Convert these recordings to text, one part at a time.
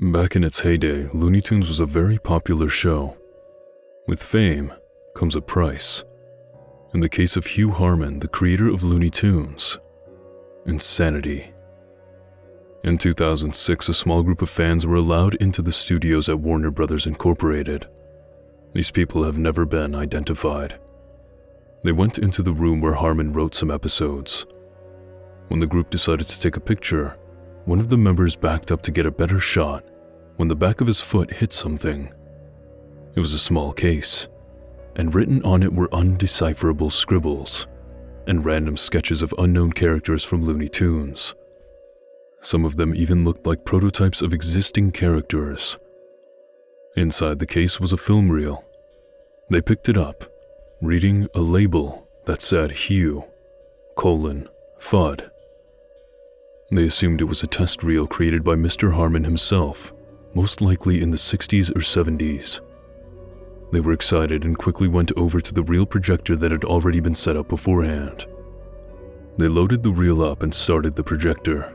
Back in its heyday, Looney Tunes was a very popular show. With fame comes a price. In the case of Hugh Harman, the creator of Looney Tunes, insanity. In 2006, a small group of fans were allowed into the studios at Warner Bros. Incorporated. These people have never been identified. They went into the room where Harman wrote some episodes. When the group decided to take a picture, one of the members backed up to get a better shot when the back of his foot hit something. It was a small case, and written on it were undecipherable scribbles and random sketches of unknown characters from Looney Tunes. Some of them even looked like prototypes of existing characters. Inside the case was a film reel. They picked it up, reading a label that said Hugh, Fudd. They assumed it was a test reel created by Mr. Harman himself, most likely in the 60s or 70s. They were excited and quickly went over to the reel projector that had already been set up beforehand. They loaded the reel up and started the projector.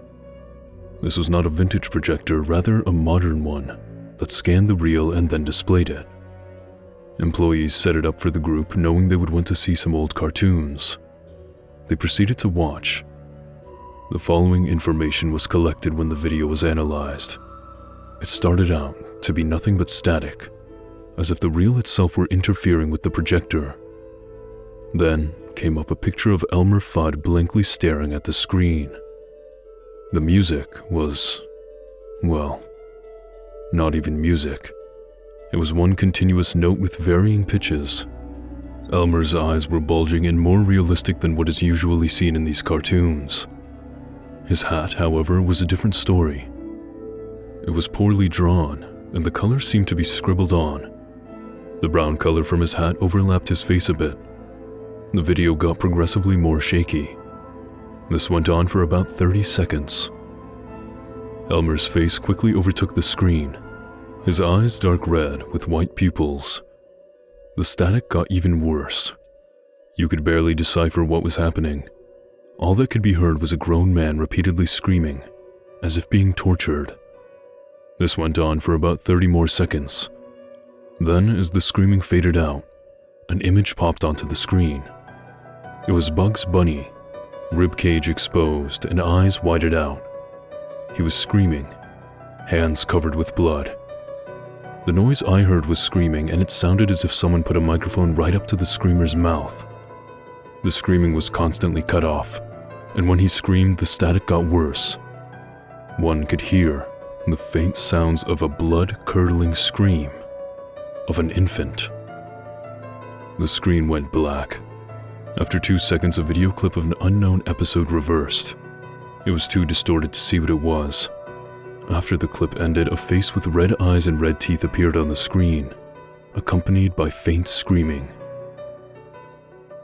This was not a vintage projector, rather a modern one that scanned the reel and then displayed it. Employees set it up for the group, knowing they would want to see some old cartoons. They proceeded to watch. The following information was collected when the video was analyzed. It started out to be nothing but static, as if the reel itself were interfering with the projector. Then came up a picture of Elmer Fudd blankly staring at the screen. The music was, well, not even music. It was one continuous note with varying pitches. Elmer's eyes were bulging and more realistic than what is usually seen in these cartoons. His hat, however, was a different story. It was poorly drawn, and the colors seemed to be scribbled on. The brown color from his hat overlapped his face a bit. The video got progressively more shaky. This went on for about 30 seconds. Elmer's face quickly overtook the screen, his eyes dark red with white pupils. The static got even worse. You could barely decipher what was happening. All that could be heard was a grown man repeatedly screaming, as if being tortured. This went on for about 30 more seconds. Then, as the screaming faded out, an image popped onto the screen. It was Bugs Bunny, ribcage exposed and eyes whited out. He was screaming, hands covered with blood. The noise I heard was screaming, and it sounded as if someone put a microphone right up to the screamer's mouth. The screaming was constantly cut off, and when he screamed, the static got worse. One could hear the faint sounds of a blood-curdling scream of an infant. The screen went black. After 2 seconds, a video clip of an unknown episode reversed. It was too distorted to see what it was. After the clip ended, a face with red eyes and red teeth appeared on the screen, accompanied by faint screaming.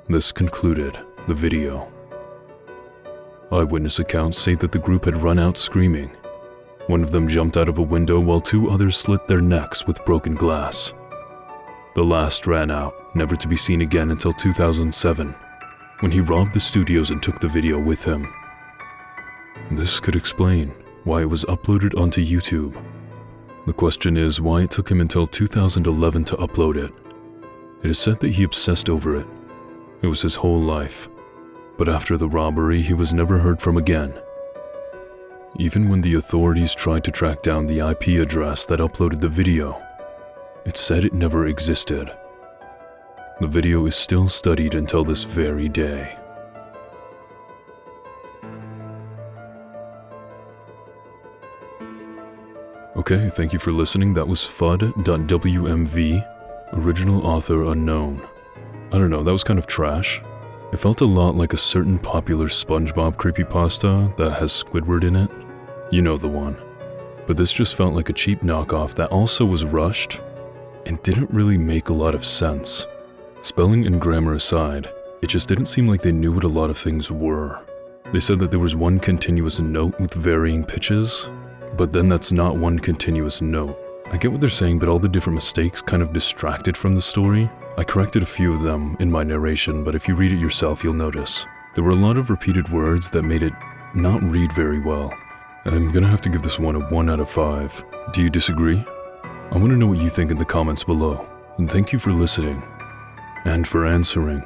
This concluded the video. Eyewitness accounts say that the group had run out screaming. One of them jumped out of a window while 2 others slit their necks with broken glass. The last ran out, never to be seen again until 2007, when he robbed the studios and took the video with him. This could explain why it was uploaded onto YouTube. The question is why it took him until 2011 to upload it. It is said that he obsessed over it. It was his whole life. But after the robbery, he was never heard from again. Even when the authorities tried to track down the IP address that uploaded the video, it said it never existed. The video is still studied until this very day. Okay, thank you for listening. That was Fudd.wmv, original author unknown. I don't know, that was kind of trash. It felt a lot like a certain popular SpongeBob creepypasta that has Squidward in it. You know the one. But this just felt like a cheap knockoff that also was rushed and didn't really make a lot of sense. Spelling and grammar aside, it just didn't seem like they knew what a lot of things were. They said that there was one continuous note with varying pitches, but then that's not one continuous note. I get what they're saying, but all the different mistakes kind of distracted from the story. I corrected a few of them in my narration, but if you read it yourself, you'll notice. There were a lot of repeated words that made it not read very well. I'm gonna have to give this one a 1 out of 5. Do you disagree? I want to know what you think in the comments below, and thank you for listening, and for answering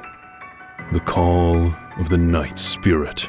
the call of the night spirit.